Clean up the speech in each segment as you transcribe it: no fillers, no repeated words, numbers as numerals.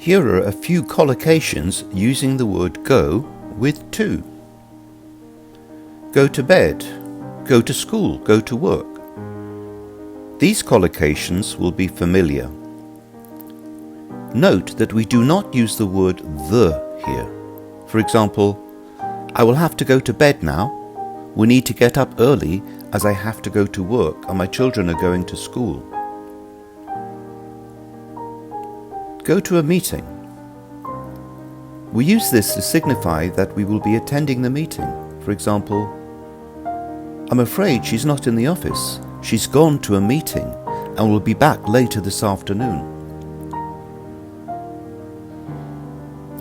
Here are a few collocations using the word go with to. Go to bed, go to school, go to work. These collocations will be familiar. Note that we do not use the word the here. For example, I will have to go to bed now. We need to get up early as I have to go to work and my children are going to school. Go to a meeting. We use this to signify that we will be attending the meeting. For example, I'm afraid she's not in the office. She's gone to a meeting and will be back later this afternoon.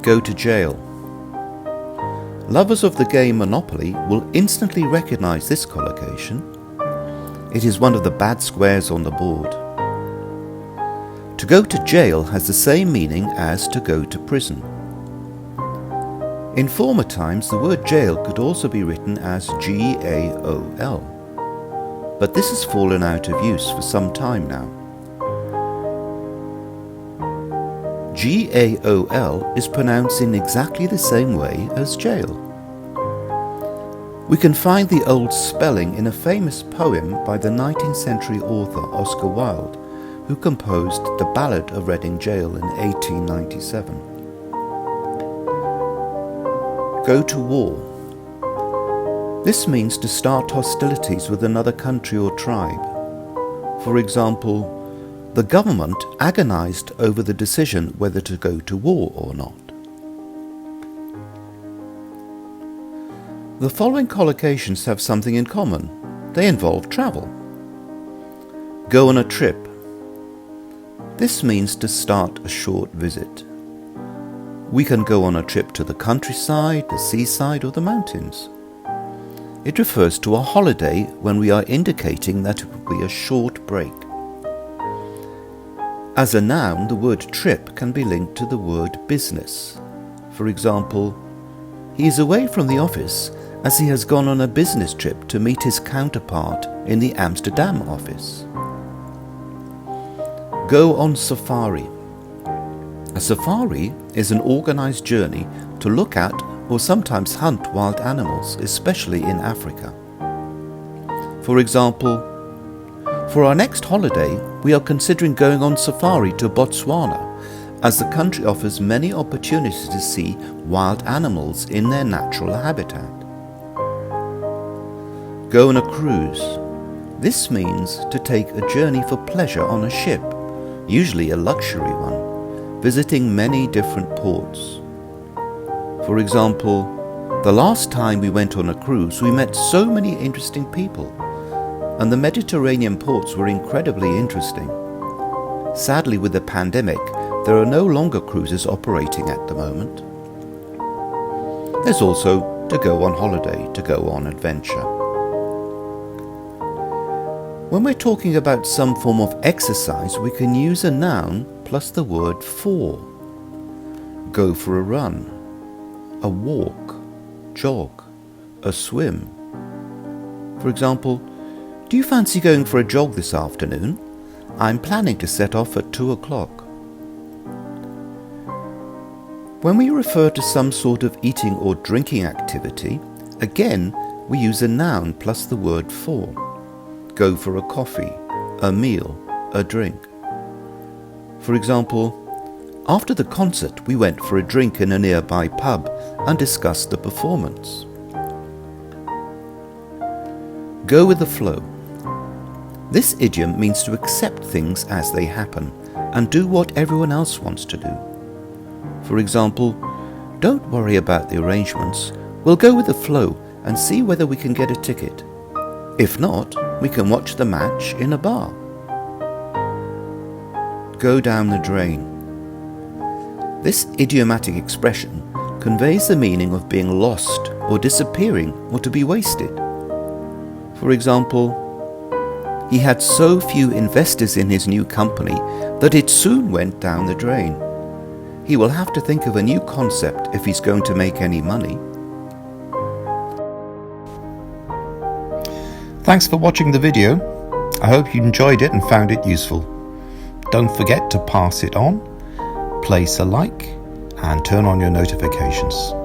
Go to jail. Lovers of the game Monopoly will instantly recognize this collocation. It is one of the bad squares on the board. To go to jail has the same meaning as to go to prison. In former times, the word jail could also be written as G-A-O-L, but this has fallen out of use for some time now. G-A-O-L is pronounced in exactly the same way as jail. We can find the old spelling in a famous poem by the 19th century author Oscar Wilde, who composed the Ballad of Reading Gaol in 1897. Go to war. This means to start hostilities with another country or tribe. For example, the government agonized over the decision whether to go to war or not. The following collocations have something in common. They involve travel. Go on a trip. This means to start a short visit. We can go on a trip to the countryside, the seaside, or the mountains. It refers to a holiday when we are indicating that it will be a short break. As a noun, the word trip can be linked to the word business. For example, he is away from the office as he has gone on a business trip to meet his counterpart in the Amsterdam office. Go on safari. A safari is an organized journey to look at or sometimes hunt wild animals, especially in Africa. For example, for our next holiday, we are considering going on safari to Botswana, as the country offers many opportunities to see wild animals in their natural habitat. Go on a cruise. This means to take a journey for pleasure on a ship, usually a luxury one, visiting many different ports. For example, the last time we went on a cruise, we met so many interesting people, and the Mediterranean ports were incredibly interesting. Sadly, with the pandemic, there are no longer cruises operating at the moment. There's also to go on holiday, to go on adventure. When we're talking about some form of exercise, we can use a noun plus the word for. Go for a run, a walk, jog, a swim. For example, do you fancy going for a jog this afternoon? I'm planning to set off at 2 o'clock. When we refer to some sort of eating or drinking activity, again, we use a noun plus the word for. Go for a coffee, a meal, a drink. For example, after the concert, we went for a drink in a nearby pub and discussed the performance. Go with the flow. This idiom means to accept things as they happen and do what everyone else wants to do. For example, don't worry about the arrangements. We'll go with the flow and see whether we can get a ticket. If not, we can watch the match in a bar. Go down the drain. This idiomatic expression conveys the meaning of being lost or disappearing or to be wasted. For example, he had so few investors in his new company that it soon went down the drain. He will have to think of a new concept if he's going to make any money. Thanks for watching the video. I hope you enjoyed it and found it useful. Don't forget to pass it on. place a like and turn on your notifications.